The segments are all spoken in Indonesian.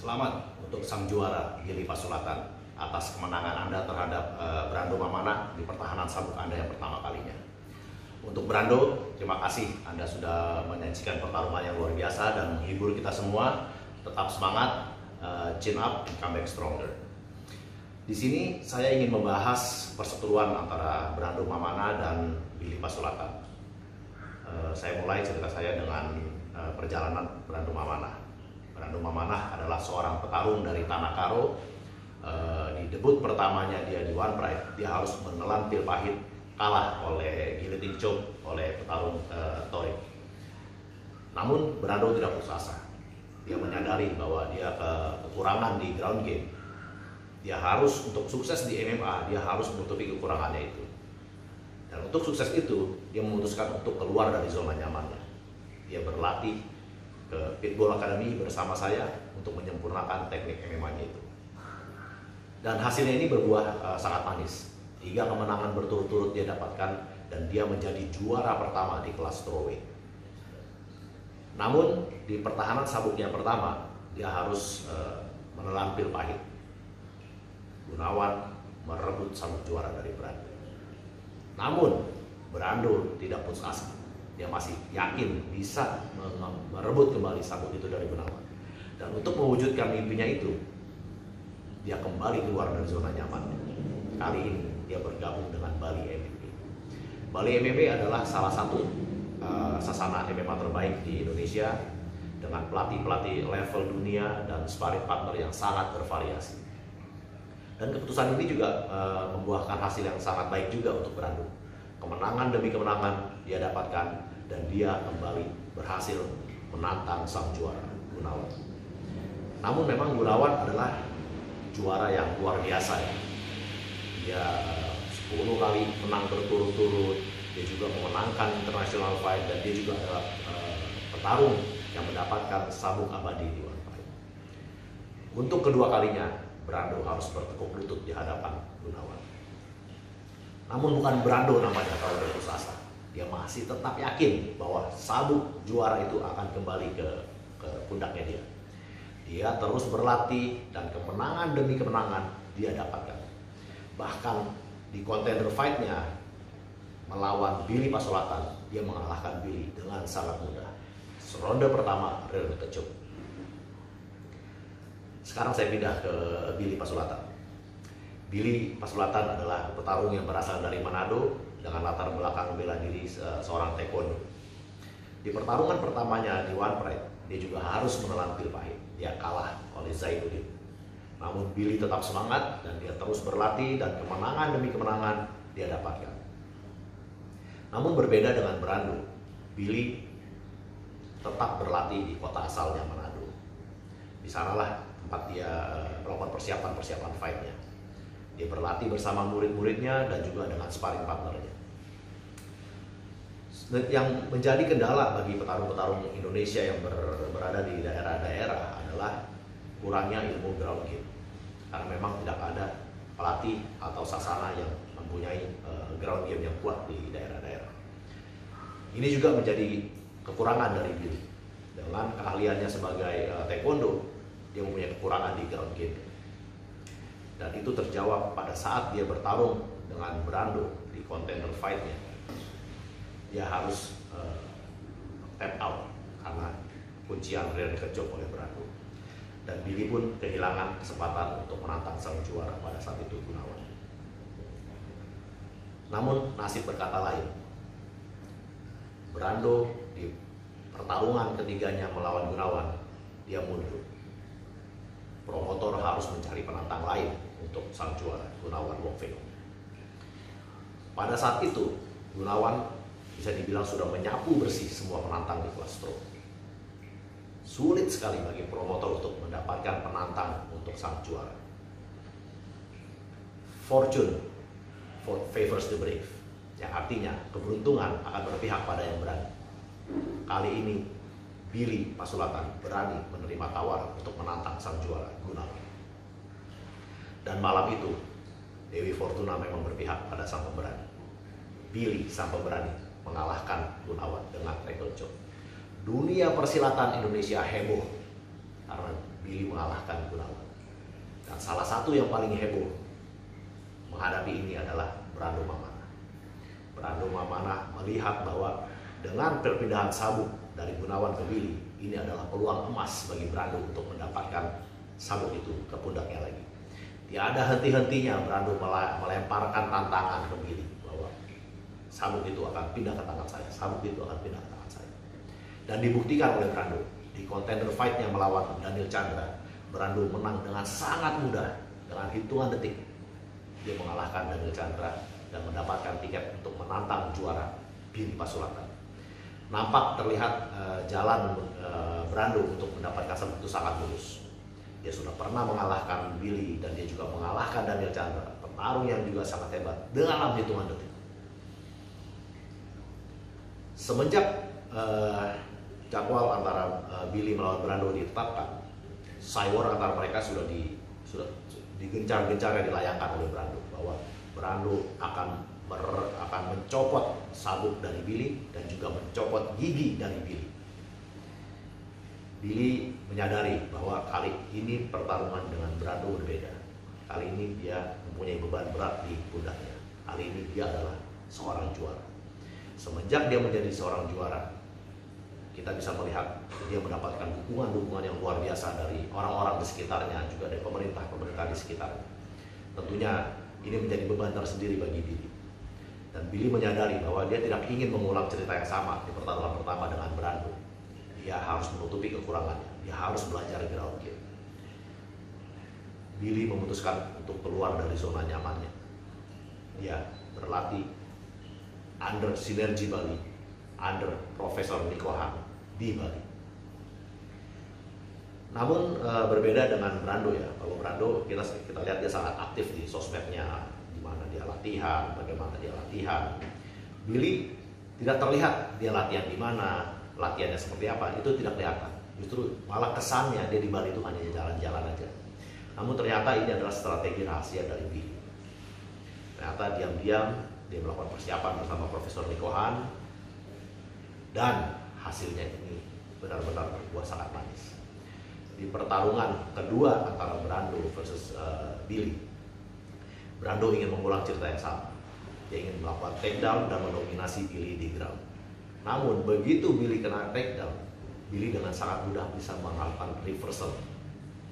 Selamat untuk sang juara Gili Pasulatan atas kemenangan Anda terhadap Brando Mamana di pertahanan sabuk Anda yang pertama kalinya. Untuk Brando, terima kasih Anda sudah menyajikan pertarungan yang luar biasa dan menghibur kita semua. Tetap semangat, chin up, and come back stronger. Di sini saya ingin membahas perseteruan antara Brando Mamana dan Gili Pasulatan. Saya mulai cerita saya dengan perjalanan Brando Mamana. Brando Mamana adalah seorang petarung dari Tanah Karo. Di debut pertamanya dia di One Pride, dia harus menelan pil pahit, kalah oleh guillotine choke oleh petarung Torik. Namun Brando tidak putus asa. Dia menyadari bahwa dia kekurangan di ground game. Dia harus, untuk sukses di MMA, dia harus menutupi kekurangannya itu. Dan untuk sukses itu, dia memutuskan untuk keluar dari zona nyamannya. Dia berlatih ke Pitbull Academy bersama saya untuk menyempurnakan teknik MMA-nya itu. Dan hasilnya ini berbuah sangat manis. 3 kemenangan berturut-turut dia dapatkan dan dia menjadi juara pertama di kelas strawweight. Namun di pertahanan sabuknya pertama, dia harus menelan pil pahit. Gunawan merebut sabuk juara dari Brando. Namun Brando tidak putus asa. Dia masih yakin bisa merebut kembali sabuk itu dari Gunawan. Dan untuk mewujudkan mimpinya itu, dia kembali keluar dari zona nyamannya. Kali ini dia bergabung dengan Bali MMA. Bali MMA adalah salah satu sasana MMA terbaik di Indonesia dengan pelatih-pelatih level dunia dan sparring partner yang sangat bervariasi. Dan keputusan ini juga membuahkan hasil yang sangat baik juga untuk Brando. Kemenangan demi kemenangan dia dapatkan dan dia kembali berhasil menantang sang juara Gunawan. Namun memang Gunawan adalah juara yang luar biasa ya. Dia 10 kali menang berturut-turut, dia juga memenangkan international fight dan dia juga adalah petarung yang mendapatkan sabuk abadi di One Fight. Untuk kedua kalinya Brando harus bertekuk lutut di hadapan Gunawan. Namun bukan Brando namanya kalau berputus asa. Dia masih tetap yakin bahwa sabuk juara itu akan kembali ke pundaknya dia. Dia terus berlatih dan kemenangan demi kemenangan dia dapatkan. Bahkan di contender fight-nya melawan Gili Pasulatan, dia mengalahkan Gili dengan sangat mudah. Ronde pertama real kecuk. Sekarang saya pindah ke Gili Pasulatan. Gili Pasulatan adalah petarung yang berasal dari Manado dengan latar belakang bela diri seorang taekwondo. Di pertarungan pertamanya di One Pride, dia juga harus menelan pil pahit. Dia kalah oleh Zainuddin. Namun Gili tetap semangat dan dia terus berlatih dan kemenangan demi kemenangan dia dapatkan. Namun berbeda dengan Brando, Gili tetap berlatih di kota asalnya Manado. Di sanalah tempat dia melakukan persiapan fight-nya. Dia berlatih bersama murid-muridnya dan juga dengan sparring partnernya. Yang menjadi kendala bagi petarung-petarung Indonesia yang berada di daerah-daerah adalah kurangnya ilmu ground game. Karena memang tidak ada pelatih atau sasana yang mempunyai ground game yang kuat di daerah-daerah. Ini juga menjadi kekurangan dari Gili. Dengan keahliannya sebagai taekwondo, dia mempunyai kekurangan di ground game. Dan itu terjawab pada saat dia bertarung dengan Brando di contender fight-nya. Dia harus tap out karena kuncian rear kecok oleh Brando. Dan Gili pun kehilangan kesempatan untuk menantang sang juara pada saat itu Gunawan. Namun nasib berkata lain. Brando di pertarungan ketiganya melawan Gunawan, dia mundur. Promotor harus mencari penantang lain untuk sang juara Gunawan Wongfeng. Pada saat itu Gunawan bisa dibilang sudah menyapu bersih semua penantang di kelas pro. Sulit sekali bagi promotor untuk mendapatkan penantang untuk sang juara. Fortune favors the brave, yang artinya keberuntungan akan berpihak pada yang berani. Kali ini Gili Pasulatan berani menerima tawaran untuk menantang sang juara Gunawan. Dan malam itu Dewi Fortuna memang berpihak pada sang pemberani. Gili sang pemberani mengalahkan Gunawan dengan tackle choke. Dunia persilatan Indonesia heboh karena Billy mengalahkan Gunawan. Dan salah satu yang paling heboh menghadapi ini adalah Brando Mamana. Brando Mamana melihat bahwa dengan perpindahan sabuk dari Gunawan ke Billy, ini adalah peluang emas bagi Brando untuk mendapatkan sabuk itu ke pundaknya lagi. Tiada henti-hentinya Brando melemparkan tantangan ke Billy bahwa sabuk itu akan pindah ke tangan saya, sabuk itu akan pindah ke tangan saya. Dan dibuktikan oleh Brando di contender fight-nya melawan Daniel Chandra. Brando menang dengan sangat mudah, dengan hitungan detik. Dia mengalahkan Daniel Chandra dan mendapatkan tiket untuk menantang juara Billy Pasulatan. Nampak terlihat jalan Brando untuk mendapatkan sabuk itu sangat mulus. Dia sudah pernah mengalahkan Billy dan dia juga mengalahkan Daniel Chandra, petarung yang juga sangat hebat dalam hitungan detik. Semenjak jadwal antara Billy melawan Brando ditetapkan, cywar antara mereka sudah digencar-gencar dilayangkan oleh Brando bahwa Brando akan mencopot sabuk dari Billy dan juga mencopot gigi dari Billy. Billy menyadari bahwa kali ini pertarungan dengan Brando berbeda. Kali ini dia mempunyai beban berat di pundaknya. Kali ini dia adalah seorang juara. Semenjak dia menjadi seorang juara, kita bisa melihat dia mendapatkan dukungan-dukungan yang luar biasa dari orang-orang di sekitarnya, juga dari pemerintah di sekitarnya. Tentunya ini menjadi beban tersendiri bagi Billy. Dan Billy menyadari bahwa dia tidak ingin mengulang cerita yang sama di pertarungan pertama dengan Brando. Dia harus menutupi kekurangannya, dia harus belajar ground game. Billy memutuskan untuk keluar dari zona nyamannya. Dia berlatih under Sinergi Bali, under Profesor Nico Han di Bali. Namun berbeda dengan Brando ya. Kalau Brando kita lihat dia sangat aktif di sosmednya, di mana dia latihan, bagaimana dia latihan. Billy tidak terlihat dia latihan di mana, latihannya seperti apa, itu tidak kelihatan. Justru malah kesannya dia di Bali itu hanya jalan-jalan aja. Namun ternyata ini adalah strategi rahasia dari Billy. Ternyata diam-diam dia melakukan persiapan bersama Profesor Nico Han, dan hasilnya ini benar-benar berbuah sangat manis. Di pertarungan kedua antara Brando versus Billy, Brando ingin mengulang cerita yang sama. Dia ingin melakukan takedown dan mendominasi Billy di ground. Namun begitu Billy kena takedown, Billy dengan sangat mudah bisa melakukan reversal,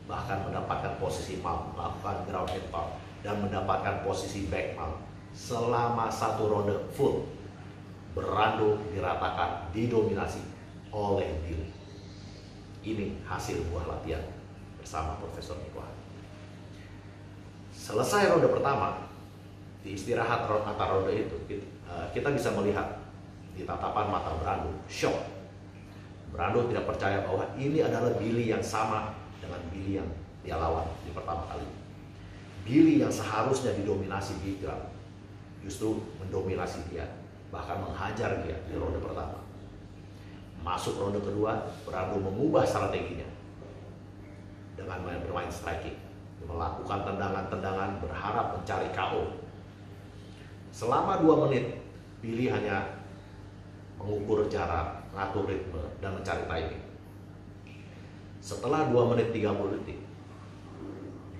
bahkan mendapatkan posisi mount, melakukan ground and pound, dan mendapatkan posisi back mount. Selama satu ronde full, Brando diratakan, didominasi oleh Billy. Ini hasil buah latihan bersama Profesor Nico Han. Selesai ronde pertama, di istirahat antara ronde itu, kita bisa melihat di tatapan mata Brando, shock. Brando tidak percaya bahwa ini adalah Billy yang sama dengan Billy yang dia lawan di pertama kali. Billy yang seharusnya didominasi di ground, justru mendominasi dia, bahkan menghajar dia di ronde pertama. Masuk ronde kedua, Brando mengubah strateginya dengan bermain striking, melakukan tendangan-tendangan berharap mencari KO. Selama 2 menit, Billy hanya mengukur jarak, mengatur ritme, dan mencari timing. Setelah 2 menit 30 detik,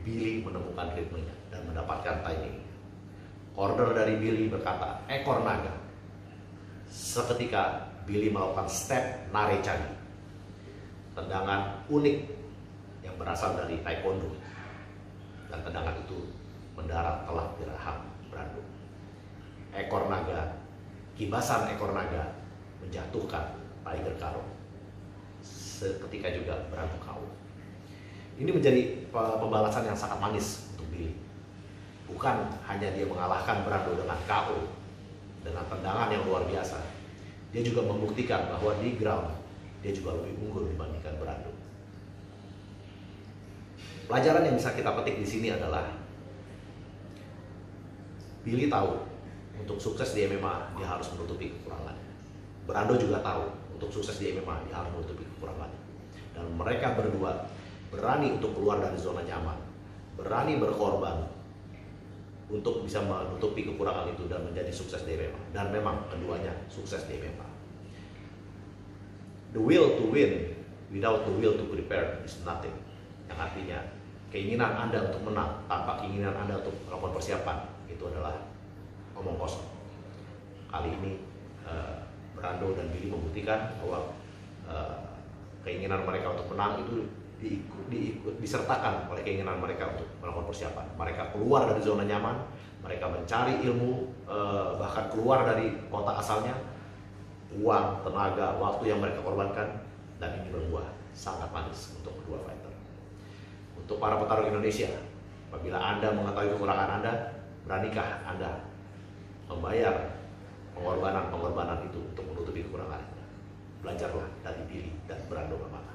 Billy menemukan ritmenya dan mendapatkan timing. Order dari Billy berkata, ekor naga. Seketika Billy melakukan step nare chagi, tendangan unik yang berasal dari taekwondo, dan tendangan itu mendarat telak di rahang Brando. Ekor naga, kibasan ekor naga menjatuhkan Tiger Karo. Seketika juga Brando KO. Ini menjadi pembalasan yang sangat manis untuk Billy. Bukan hanya dia mengalahkan Brando dengan KO, dengan tendangan yang luar biasa, dia juga membuktikan bahwa di ground dia juga lebih unggul dibandingkan Brando. Pelajaran yang bisa kita petik di sini adalah Billy tahu untuk sukses di MMA dia harus menutupi kekurangannya. Brando juga tahu untuk sukses di MMA dia harus menutupi kekurangannya. Dan mereka berdua berani untuk keluar dari zona nyaman, berani berkorban untuk bisa menutupi kekurangan itu dan menjadi sukses di MMA. Dan memang keduanya sukses di MMA. The will to win without the will to prepare is nothing. Yang artinya keinginan Anda untuk menang tanpa keinginan Anda untuk melakukan persiapan itu adalah omong kosong. Kali ini Brando dan Billy membuktikan bahwa keinginan mereka untuk menang itu disertakan oleh keinginan mereka untuk melakukan persiapan. Mereka keluar dari zona nyaman, mereka mencari ilmu, bahkan keluar dari kota asalnya, uang, tenaga, waktu yang mereka korbankan, dan ini berbuah sangat manis untuk kedua fighter. Untuk para petarung Indonesia, apabila Anda mengetahui kekurangan Anda, beranikah Anda membayar pengorbanan itu untuk menutupi kekurangan Anda? Belajarlah dari Billy dan Brando Mamaka.